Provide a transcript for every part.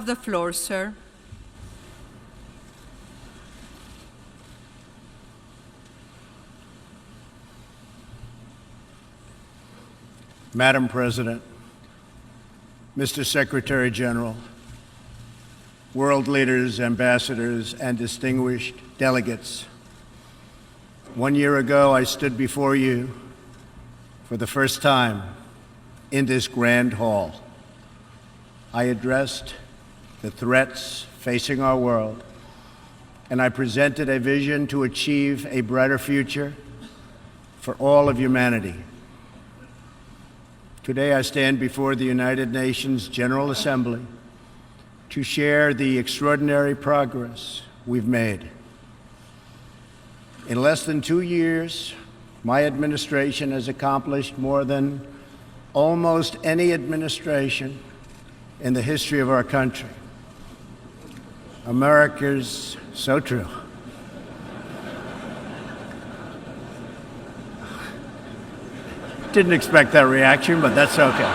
the floor, sir. Madam President, Mr. Secretary General, world leaders, ambassadors, and distinguished delegates, 1 year ago I stood before you for the first time in this grand hall. I addressed the threats facing our world, and I presented a vision to achieve a brighter future for all of humanity. Today I stand before the United Nations General Assembly to share the extraordinary progress we've made. In less than 2 years, my administration has accomplished more than almost any administration in the history of our country. America's so true. Didn't expect that reaction, but that's okay.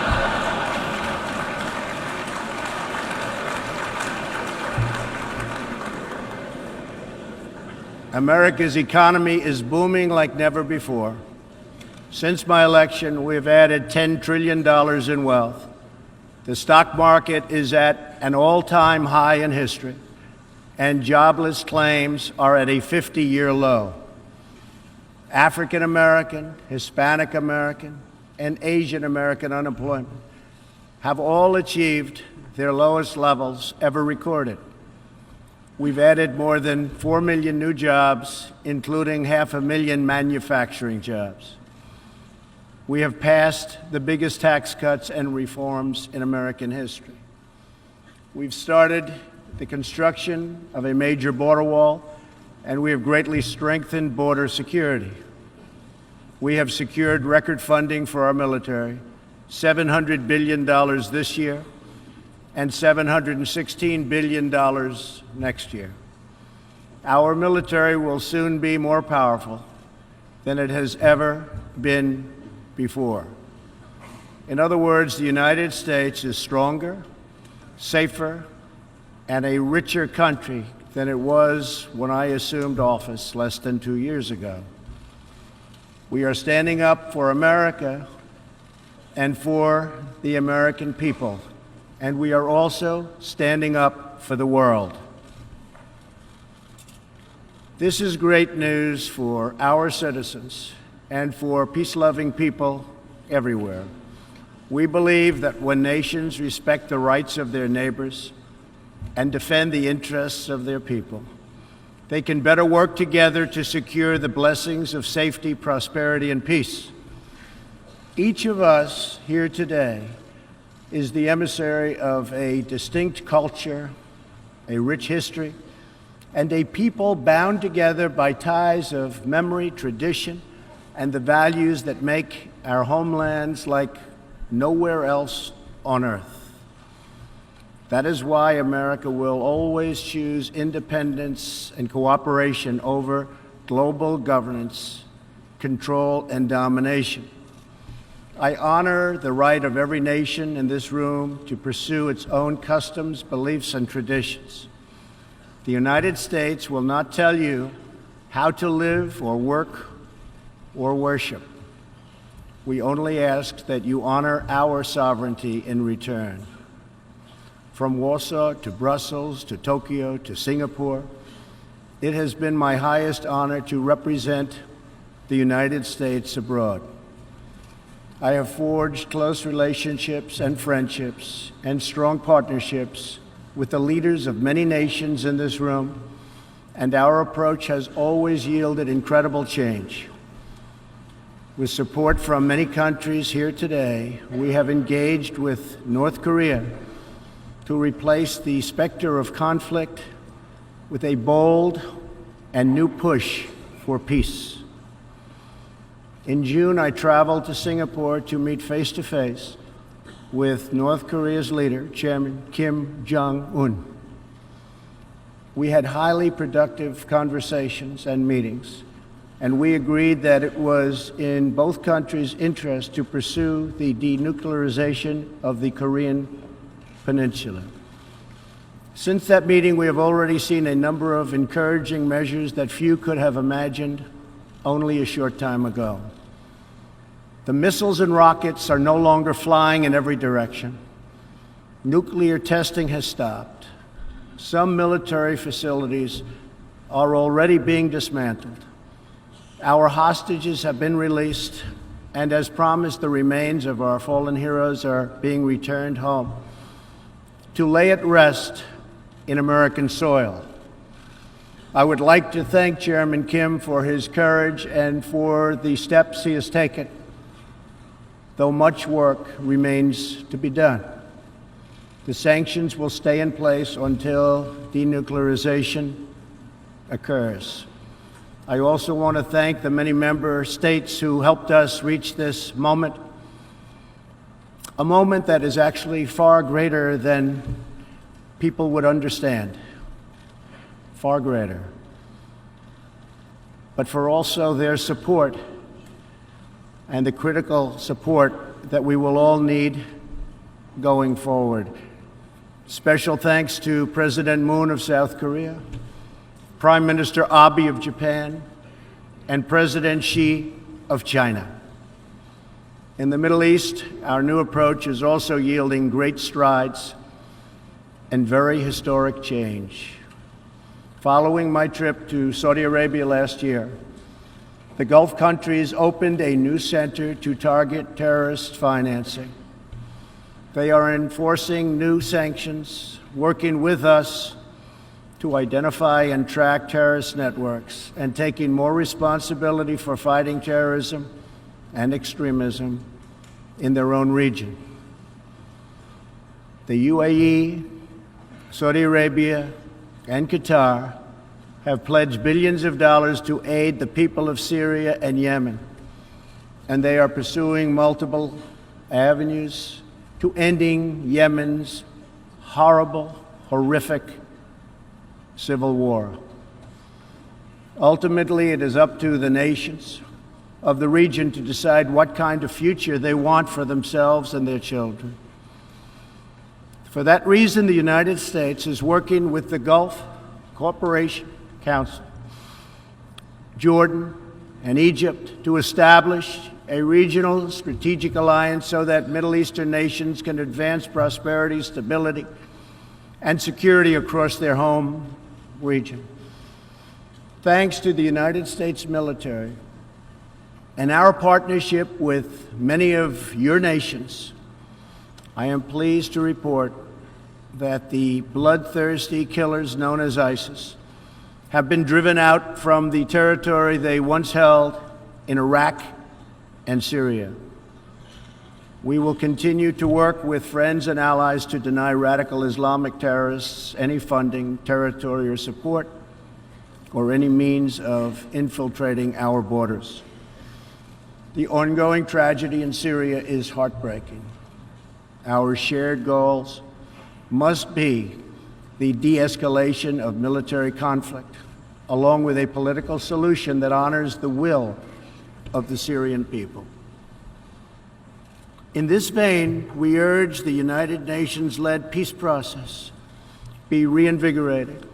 America's economy is booming like never before. Since my election, we've added $10 trillion in wealth. The stock market is at an all-time high in history, and jobless claims are at a 50-year low. African American, Hispanic American, and Asian American unemployment have all achieved their lowest levels ever recorded. We've added more than 4 million new jobs, including 500,000 manufacturing jobs. We have passed the biggest tax cuts and reforms in American history. We've started the construction of a major border wall, and we have greatly strengthened border security. We have secured record funding for our military, $700 billion this year, and $716 billion next year. Our military will soon be more powerful than it has ever been before. In other words, the United States is stronger, safer, and a richer country than it was when I assumed office less than 2 years ago. We are standing up for America and for the American people, and we are also standing up for the world. This is great news for our citizens and for peace-loving people everywhere. We believe that when nations respect the rights of their neighbors and defend the interests of their people, they can better work together to secure the blessings of safety, prosperity, and peace. Each of us here today is the emissary of a distinct culture, a rich history, and a people bound together by ties of memory, tradition, and the values that make our homelands like nowhere else on earth. That is why America will always choose independence and cooperation over global governance, control, and domination. I honor the right of every nation in this room to pursue its own customs, beliefs, and traditions. The United States will not tell you how to live or work or worship. We only ask that you honor our sovereignty in return. From Warsaw to Brussels to Tokyo to Singapore, it has been my highest honor to represent the United States abroad. I have forged close relationships and friendships and strong partnerships with the leaders of many nations in this room, and our approach has always yielded incredible change. With support from many countries here today, we have engaged with North Korea to replace the specter of conflict with a bold and new push for peace. In June, I traveled to Singapore to meet face-to-face with North Korea's leader, Chairman Kim Jong-un. We had highly productive conversations and meetings, and we agreed that it was in both countries' interest to pursue the denuclearization of the Korean Peninsula. Since that meeting, we have already seen a number of encouraging measures that few could have imagined only a short time ago. The missiles and rockets are no longer flying in every direction. Nuclear testing has stopped. Some military facilities are already being dismantled. Our hostages have been released, and as promised, the remains of our fallen heroes are being returned home to lay at rest in American soil. I would like to thank Chairman Kim for his courage and for the steps he has taken, though much work remains to be done. The sanctions will stay in place until denuclearization occurs. I also want to thank the many member states who helped us reach this moment, a moment that is actually far greater than people would understand, far greater, but for also their support and the critical support that we will all need going forward. Special thanks to President Moon of South Korea, Prime Minister Abe of Japan, and President Xi of China. In the Middle East, our new approach is also yielding great strides and very historic change. Following my trip to Saudi Arabia last year, the Gulf countries opened a new center to target terrorist financing. They are enforcing new sanctions, working with us to identify and track terrorist networks, and taking more responsibility for fighting terrorism and extremism in their own region. The UAE, Saudi Arabia, and Qatar have pledged billions of dollars to aid the people of Syria and Yemen, and they are pursuing multiple avenues to ending Yemen's horrible, horrific civil war. Ultimately, it is up to the nations of the region to decide what kind of future they want for themselves and their children. For that reason, the United States is working with the Gulf Cooperation Council, Jordan, and Egypt to establish a regional strategic alliance so that Middle Eastern nations can advance prosperity, stability, and security across their home region. Thanks to the United States military and our partnership with many of your nations, I am pleased to report that the bloodthirsty killers known as ISIS have been driven out from the territory they once held in Iraq and Syria. We will continue to work with friends and allies to deny radical Islamic terrorists any funding, territory, or support, or any means of infiltrating our borders. The ongoing tragedy in Syria is heartbreaking. Our shared goals must be the de-escalation of military conflict, along with a political solution that honors the will of the Syrian people. In this vein, we urge the United Nations-led peace process be reinvigorated.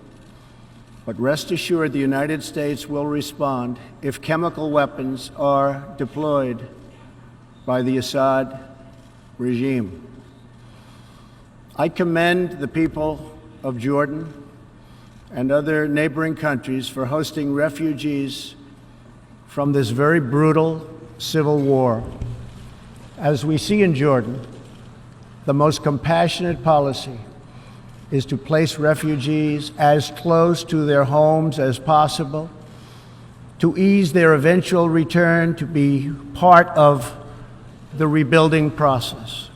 But rest assured, the United States will respond if chemical weapons are deployed by the Assad regime. I commend the people of Jordan and other neighboring countries for hosting refugees from this very brutal civil war. As we see in Jordan, the most compassionate policy is to place refugees as close to their homes as possible, to ease their eventual return to be part of the rebuilding process.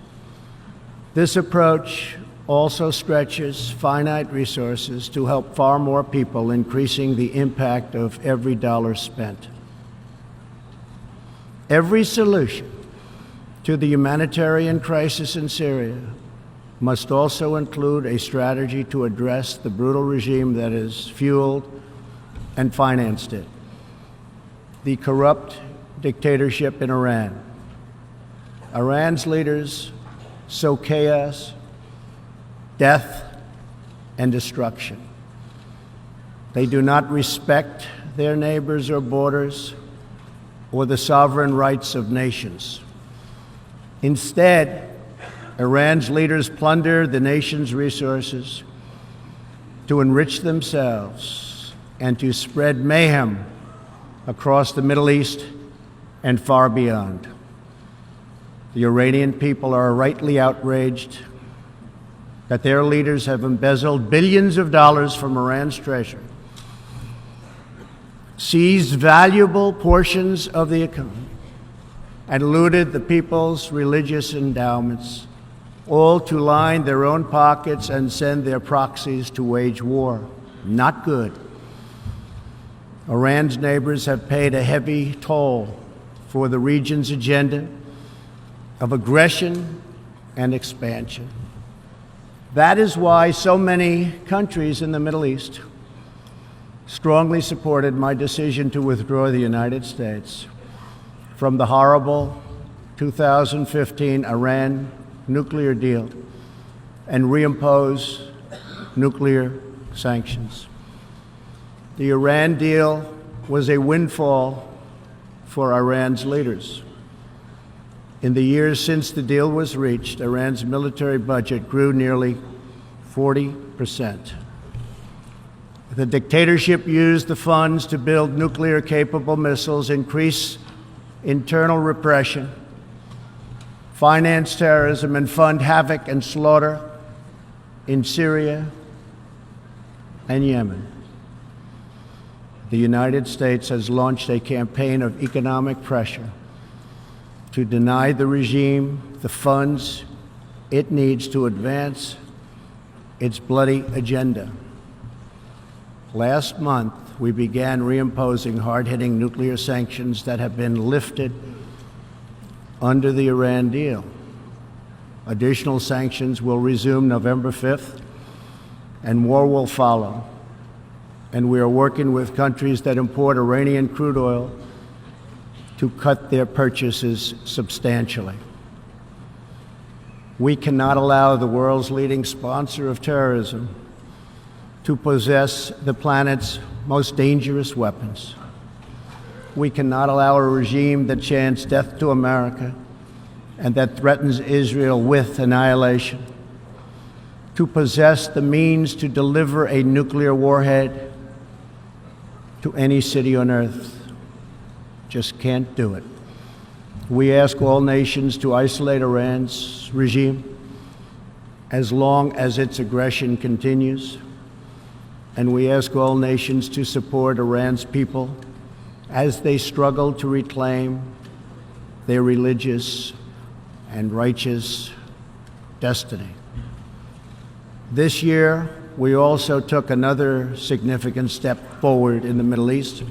This approach also stretches finite resources to help far more people, increasing the impact of every dollar spent. Every solution to the humanitarian crisis in Syria must also include a strategy to address the brutal regime that has fueled and financed it, the corrupt dictatorship in Iran. Iran's leaders sow chaos, death, and destruction. They do not respect their neighbors or borders or the sovereign rights of nations. Instead, Iran's leaders plunder the nation's resources to enrich themselves and to spread mayhem across the Middle East and far beyond. The Iranian people are rightly outraged that their leaders have embezzled billions of dollars from Iran's treasury, seized valuable portions of the economy, and looted the people's religious endowments, all to line their own pockets and send their proxies to wage war. Not good. Iran's neighbors have paid a heavy toll for the region's agenda of aggression and expansion. That is why so many countries in the Middle East strongly supported my decision to withdraw the United States from the horrible 2015 Iran nuclear deal and reimpose nuclear sanctions. The Iran deal was a windfall for Iran's leaders. In the years since the deal was reached, Iran's military budget grew nearly 40%. The dictatorship used the funds to build nuclear-capable missiles, increase internal repression, finance terrorism, and fund havoc and slaughter in Syria and Yemen. The United States has launched a campaign of economic pressure to deny the regime the funds it needs to advance its bloody agenda. Last month, we began reimposing hard-hitting nuclear sanctions that have been lifted under the Iran deal. Additional sanctions will resume November 5th, and more will follow. And we are working with countries that import Iranian crude oil to cut their purchases substantially. We cannot allow the world's leading sponsor of terrorism to possess the planet's most dangerous weapons. We cannot allow a regime that chants death to America and that threatens Israel with annihilation to possess the means to deliver a nuclear warhead to any city on earth. Just can't do it. We ask all nations to isolate Iran's regime as long as its aggression continues. And we ask all nations to support Iran's people as they struggle to reclaim their religious and righteous destiny. This year, we also took another significant step forward in the Middle East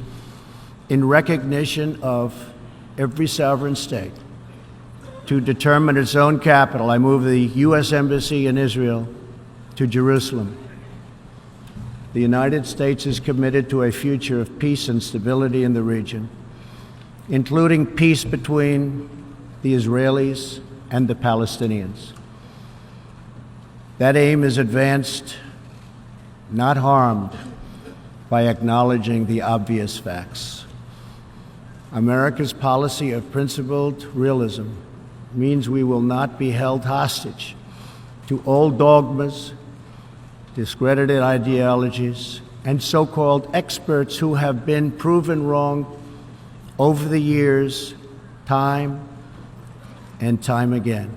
in recognition of every sovereign state to determine its own capital. I moved the U.S. Embassy in Israel to Jerusalem. The United States is committed to a future of peace and stability in the region, including peace between the Israelis and the Palestinians. That aim is advanced, not harmed, by acknowledging the obvious facts. America's policy of principled realism means we will not be held hostage to old dogmas, discredited ideologies, and so-called experts who have been proven wrong over the years, time and time again.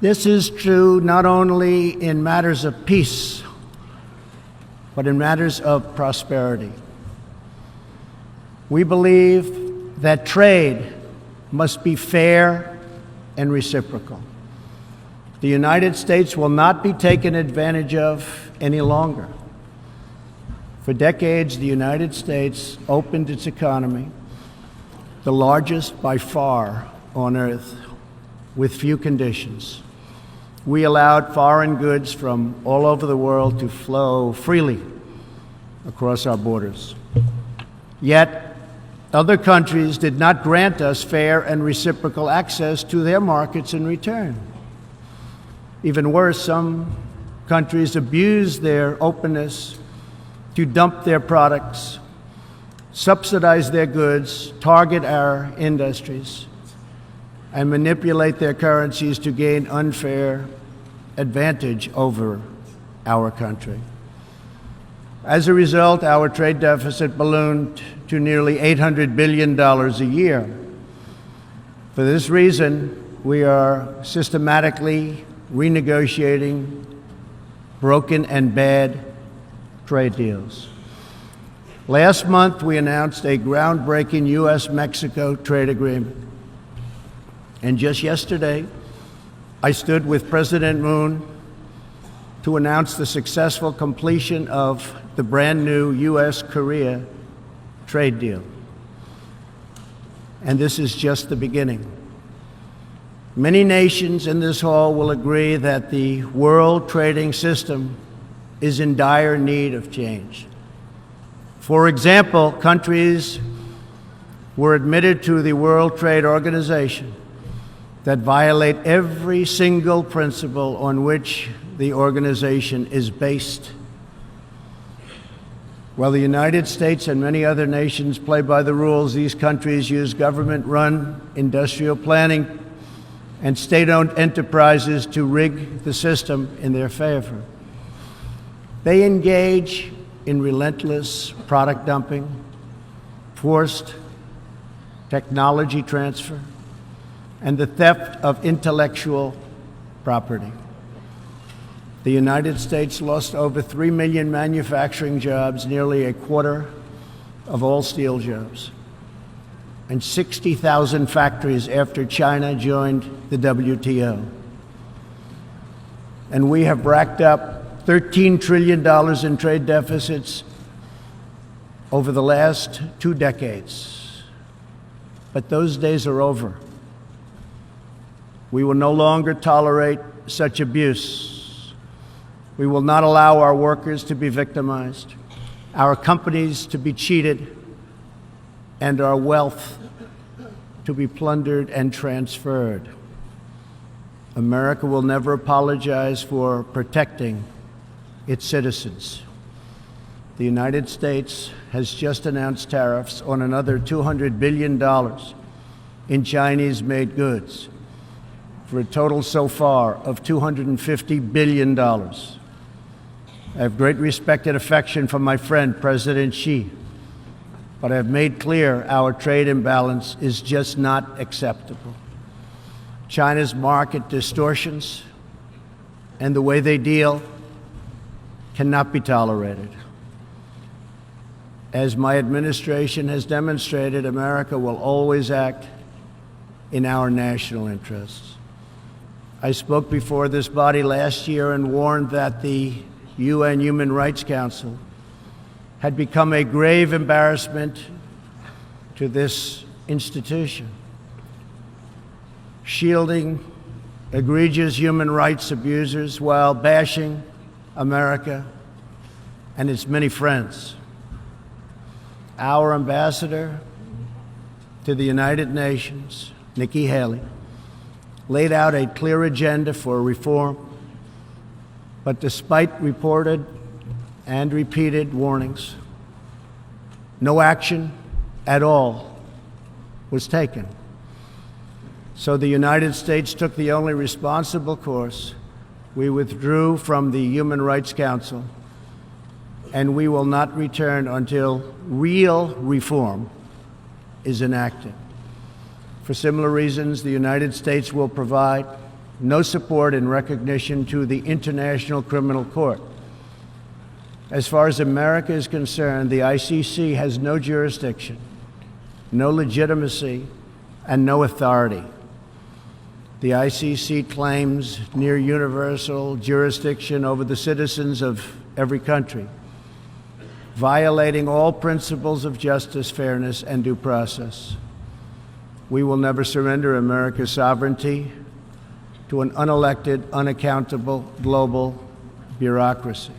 This is true not only in matters of peace, but in matters of prosperity. We believe that trade must be fair and reciprocal. The United States will not be taken advantage of any longer. For decades, the United States opened its economy, the largest by far on earth, with few conditions. We allowed foreign goods from all over the world to flow freely across our borders. Yet, other countries did not grant us fair and reciprocal access to their markets in return. Even worse, some countries abuse their openness to dump their products, subsidize their goods, target our industries, and manipulate their currencies to gain unfair advantage over our country. As a result, our trade deficit ballooned to nearly $800 billion a year. For this reason, we are systematically renegotiating broken and bad trade deals. Last month, we announced a groundbreaking U.S.-Mexico trade agreement. And just yesterday, I stood with President Moon to announce the successful completion of the brand new U.S.-Korea trade deal. And this is just the beginning. Many nations in this hall will agree that the world trading system is in dire need of change. For example, countries were admitted to the World Trade Organization that violate every single principle on which the organization is based. While the United States and many other nations play by the rules, these countries use government-run industrial planning and state-owned enterprises to rig the system in their favor. They engage in relentless product dumping, forced technology transfer, and the theft of intellectual property. The United States lost over 3 million manufacturing jobs, nearly a quarter of all steel jobs, and 60,000 factories after China joined the WTO. And we have racked up $13 trillion in trade deficits over the last 2 decades. But those days are over. We will no longer tolerate such abuse. We will not allow our workers to be victimized, our companies to be cheated, and our wealth to be plundered and transferred. America will never apologize for protecting its citizens. The United States has just announced tariffs on another $200 billion in Chinese-made goods, for a total so far of $250 billion. I have great respect and affection for my friend, President Xi, but I have made clear our trade imbalance is just not acceptable. China's market distortions and the way they deal cannot be tolerated. As my administration has demonstrated, America will always act in our national interests. I spoke before this body last year and warned that the UN Human Rights Council had become a grave embarrassment to this institution, shielding egregious human rights abusers while bashing America and its many friends. Our ambassador to the United Nations, Nikki Haley, laid out a clear agenda for reform, but despite reported and repeated warnings, no action at all was taken. So the United States took the only responsible course. We withdrew from the Human Rights Council, and we will not return until real reform is enacted. For similar reasons, the United States will provide no support in recognition to the International Criminal Court. As far as America is concerned, the ICC has no jurisdiction, no legitimacy, and no authority. The ICC claims near universal jurisdiction over the citizens of every country, violating all principles of justice, fairness, and due process. We will never surrender America's sovereignty to an unelected, unaccountable global bureaucracy.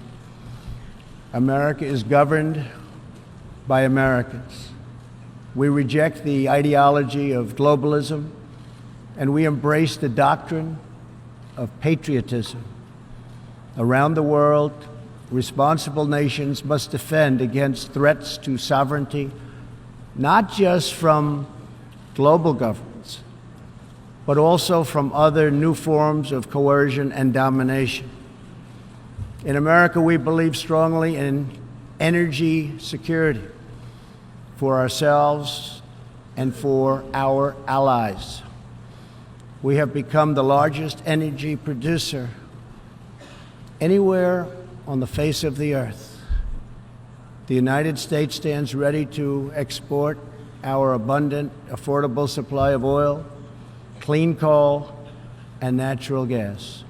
America is governed by Americans. We reject the ideology of globalism, and we embrace the doctrine of patriotism. Around the world, responsible nations must defend against threats to sovereignty, not just from global governments, but also from other new forms of coercion and domination. In America, we believe strongly in energy security for ourselves and for our allies. We have become the largest energy producer anywhere on the face of the earth. The United States stands ready to export our abundant, affordable supply of oil, clean coal, and natural gas.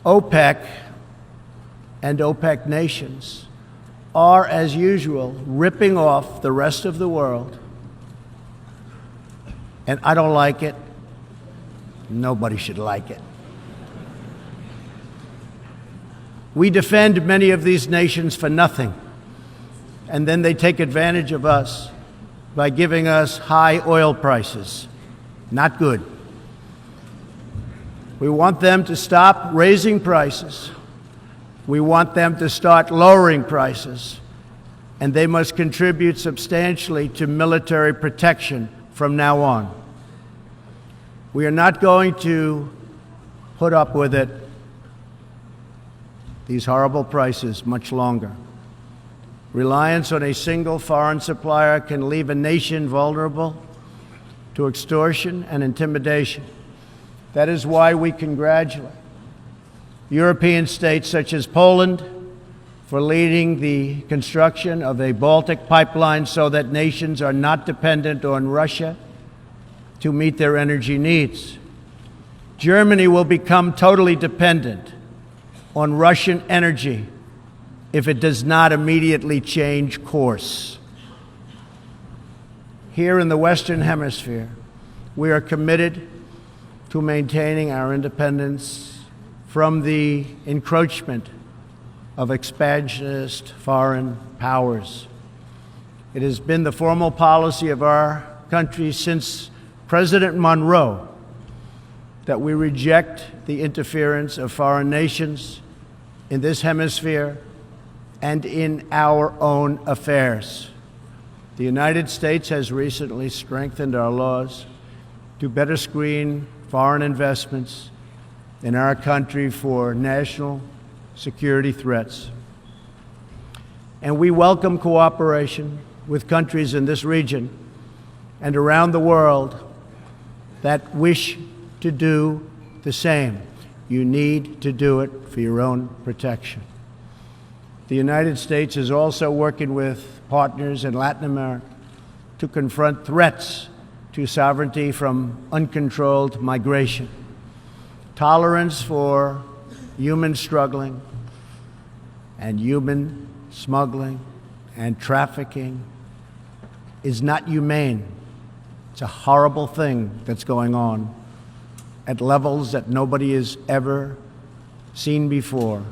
OPEC and OPEC nations are, as usual, ripping off the rest of the world. And I don't like it. Nobody should like it. We defend many of these nations for nothing, and then they take advantage of us by giving us high oil prices. Not good. We want them to stop raising prices. We want them to start lowering prices, and they must contribute substantially to military protection from now on. We are not going to put up with it, these horrible prices, much longer. Reliance on a single foreign supplier can leave a nation vulnerable to extortion and intimidation. That is why we congratulate European states such as Poland for leading the construction of a Baltic pipeline so that nations are not dependent on Russia to meet their energy needs. Germany will become totally dependent on Russian energy if it does not immediately change course. Here in the Western Hemisphere, we are committed to maintaining our independence from the encroachment of expansionist foreign powers. It has been the formal policy of our country since President Monroe that we reject the interference of foreign nations in this hemisphere and in our own affairs. The United States has recently strengthened our laws to better screen foreign investments in our country for national security threats. And we welcome cooperation with countries in this region and around the world that wish to do the same. You need to do it for your own protection. The United States is also working with partners in Latin America to confront threats to sovereignty from uncontrolled migration. Tolerance for human struggling and human smuggling and trafficking is not humane. It's a horrible thing that's going on at levels that nobody has ever seen before.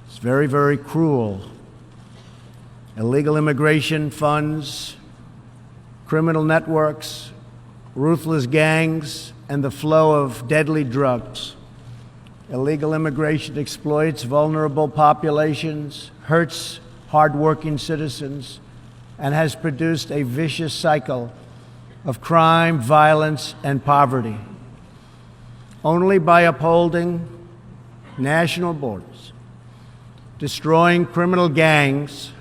It's very, very cruel. Illegal immigration funds, criminal networks, ruthless gangs, and the flow of deadly drugs. Illegal immigration exploits vulnerable populations, hurts hardworking citizens, and has produced a vicious cycle of crime, violence, and poverty. Only by upholding national borders, destroying criminal gangs,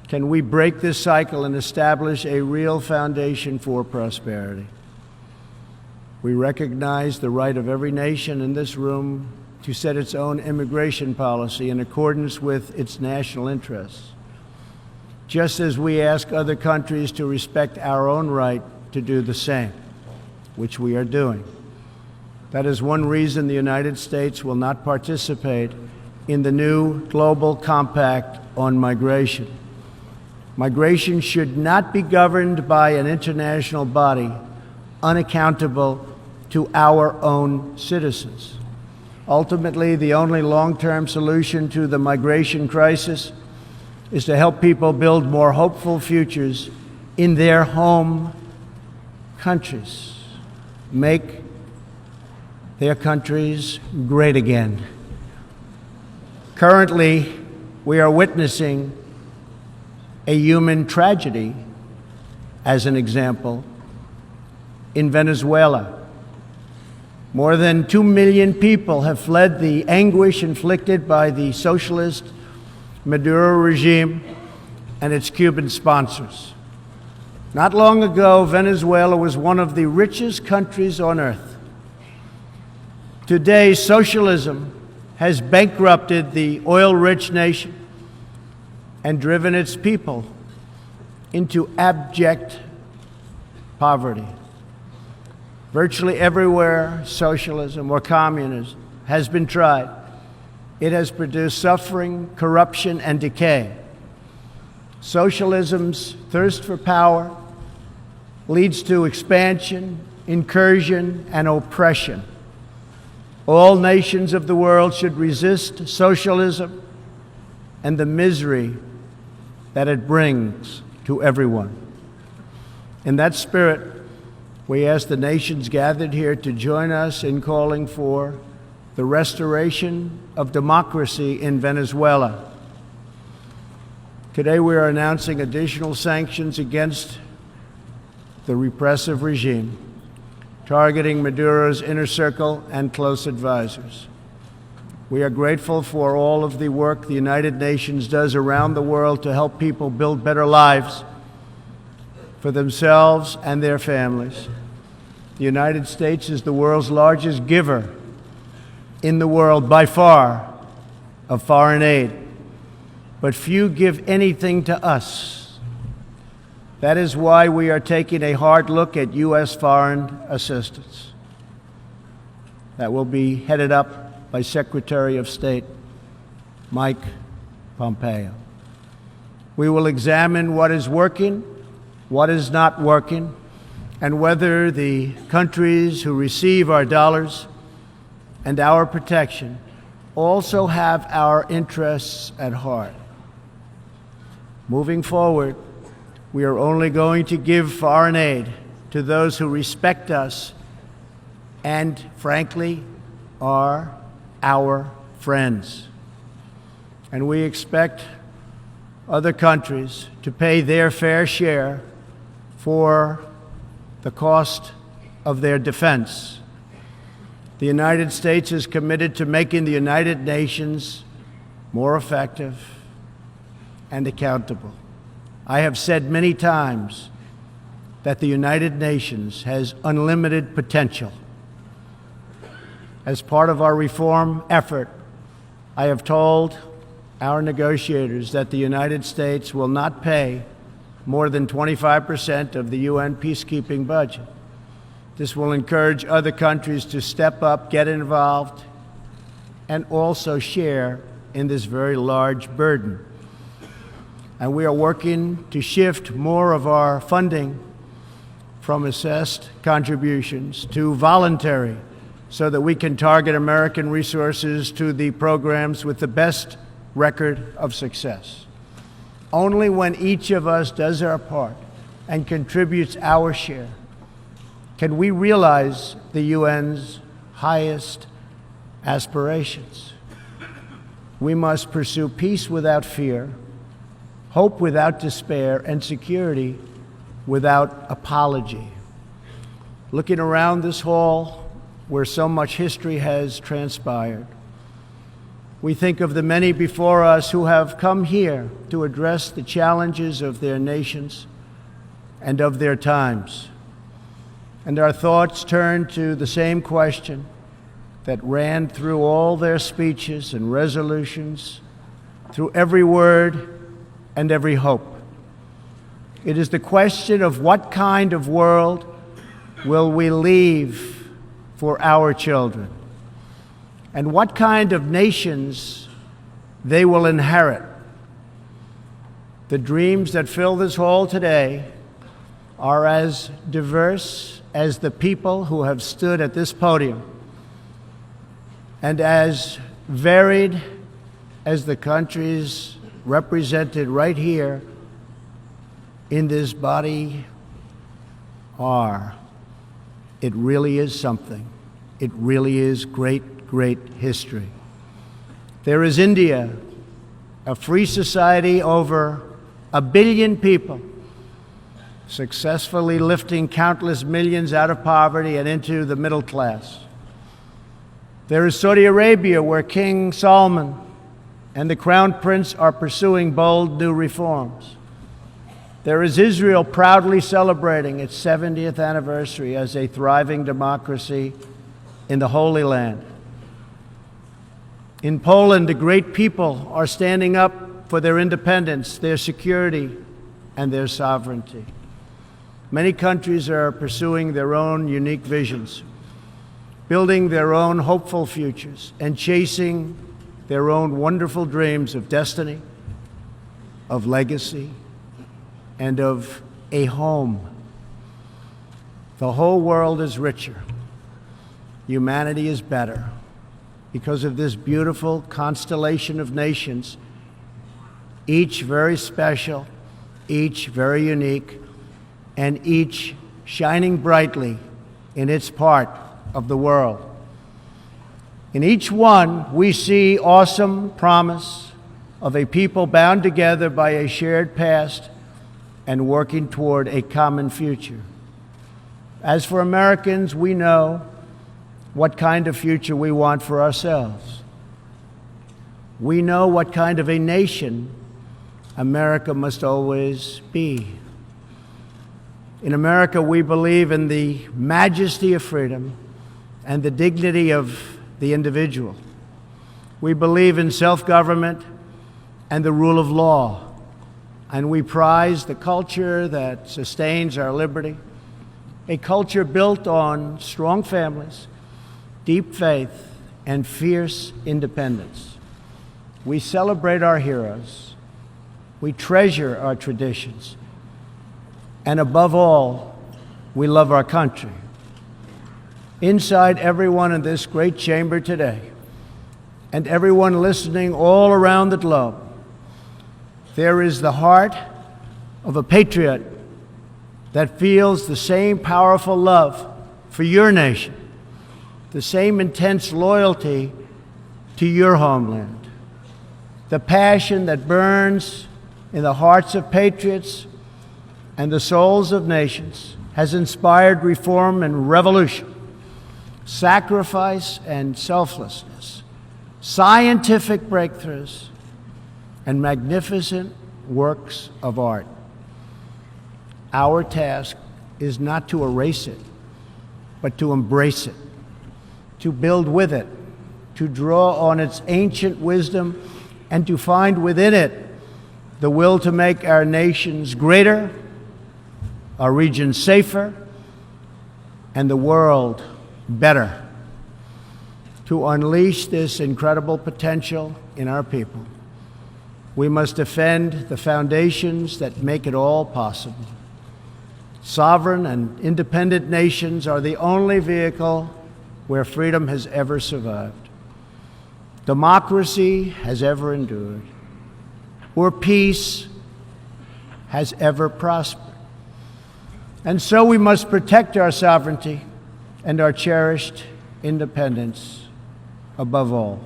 can we break this cycle and establish a real foundation for prosperity. We recognize the right of every nation in this room to set its own immigration policy in accordance with its national interests, just as we ask other countries to respect our own right to do the same, which we are doing. That is one reason the United States will not participate in the new global compact on migration. Migration should not be governed by an international body unaccountable to our own citizens. Ultimately, the only long-term solution to the migration crisis is to help people build more hopeful futures in their home countries, make their countries great again. Currently, we are witnessing a human tragedy, as an example, in Venezuela. More than 2 million people have fled the anguish inflicted by the socialist Maduro regime and its Cuban sponsors. Not long ago, Venezuela was one of the richest countries on earth. Today, socialism has bankrupted the oil-rich nation and driven its people into abject poverty. Virtually everywhere socialism or communism has been tried, it has produced suffering, corruption, and decay. Socialism's thirst for power leads to expansion, incursion, and oppression. All nations of the world should resist socialism and the misery that it brings to everyone. In that spirit, we ask the nations gathered here to join us in calling for the restoration of democracy in Venezuela. Today we are announcing additional sanctions against the repressive regime, targeting Maduro's inner circle and close advisors. We are grateful for all of the work the United Nations does around the world to help people build better lives for themselves and their families. The United States is the world's largest giver in the world by far of foreign aid, but few give anything to us. That is why we are taking a hard look at U.S. foreign assistance that will be headed up by Secretary of State Mike Pompeo. We will examine what is working, what is not working, and whether the countries who receive our dollars and our protection also have our interests at heart. Moving forward, we are only going to give foreign aid to those who respect us and, frankly, are our friends. And we expect other countries to pay their fair share for the cost of their defense. The United States is committed to making the United Nations more effective and accountable. I have said many times that the United Nations has unlimited potential. As part of our reform effort, I have told our negotiators that the United States will not pay more than 25% of the UN peacekeeping budget. This will encourage other countries to step up, get involved, and also share in this very large burden. And we are working to shift more of our funding from assessed contributions to voluntary, so that we can target American resources to the programs with the best record of success. Only when each of us does our part and contributes our share can we realize the UN's highest aspirations. We must pursue peace without fear, hope without despair, and security without apology. Looking around this hall, where so much history has transpired, we think of the many before us who have come here to address the challenges of their nations and of their times. And our thoughts turn to the same question that ran through all their speeches and resolutions, through every word and every hope. It is the question of what kind of world will we leave for our children, and what kind of nations they will inherit. The dreams that fill this hall today are as diverse as the people who have stood at this podium, and as varied as the countries represented right here in this body are. It really is something. It really is great, great history. There is India, a free society, over 1 billion people, successfully lifting countless millions out of poverty and into the middle class. There is Saudi Arabia, where King Salman and the Crown Prince are pursuing bold new reforms. There is Israel, proudly celebrating its 70th anniversary as a thriving democracy in the Holy Land. In Poland, the great people are standing up for their independence, their security, and their sovereignty. Many countries are pursuing their own unique visions, building their own hopeful futures, and chasing their own wonderful dreams of destiny, of legacy, and of a home. The whole world is richer. Humanity is better because of this beautiful constellation of nations, each very special, each very unique, and each shining brightly in its part of the world. In each one, we see awesome promise of a people bound together by a shared past and working toward a common future. As for Americans, we know what kind of future we want for ourselves. We know what kind of a nation America must always be. In America, we believe in the majesty of freedom and the dignity of the individual. We believe in self-government and the rule of law, and we prize the culture that sustains our liberty, a culture built on strong families, deep faith, and fierce independence. We celebrate our heroes, we treasure our traditions, and above all, we love our country. Inside everyone in this great chamber today, and everyone listening all around the globe, there is the heart of a patriot that feels the same powerful love for your nation, the same intense loyalty to your homeland. The passion that burns in the hearts of patriots and the souls of nations has inspired reform and revolution, sacrifice and selflessness, scientific breakthroughs, and magnificent works of art. Our task is not to erase it, but to embrace it, to build with it, to draw on its ancient wisdom, and to find within it the will to make our nations greater, our region safer, and the world better. To unleash this incredible potential in our people, we must defend the foundations that make it all possible. Sovereign and independent nations are the only vehicle where freedom has ever survived, democracy has ever endured, or peace has ever prospered. And so we must protect our sovereignty and our cherished independence above all.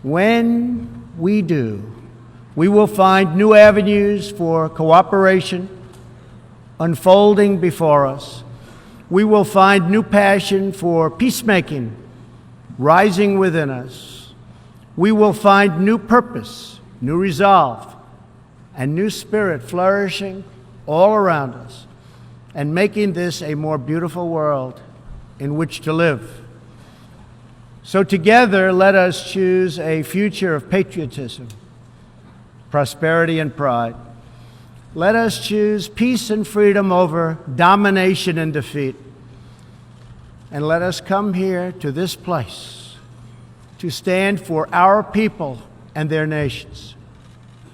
When we do, we will find new avenues for cooperation unfolding before us. We will find new passion for peacemaking rising within us. We will find new purpose, new resolve, and new spirit flourishing all around us, and making this a more beautiful world in which to live. So together, let us choose a future of patriotism, prosperity, and pride. Let us choose peace and freedom over domination and defeat. And let us come here to this place to stand for our people and their nations,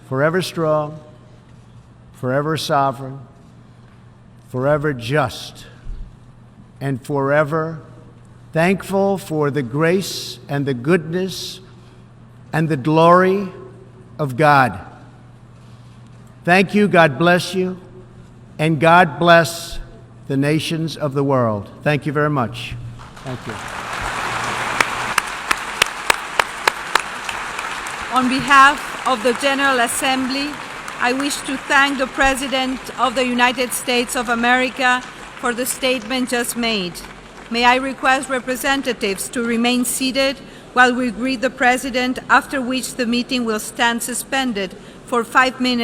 forever strong, forever sovereign, forever just, and forever thankful for the grace and the goodness and the glory of God. Thank you, God bless you, and God bless the nations of the world. Thank you very much. Thank you. On behalf of the General Assembly, I wish to thank the President of the United States of America for the statement just made. May I request representatives to remain seated while we greet the President, after which the meeting will stand suspended for 5 minutes.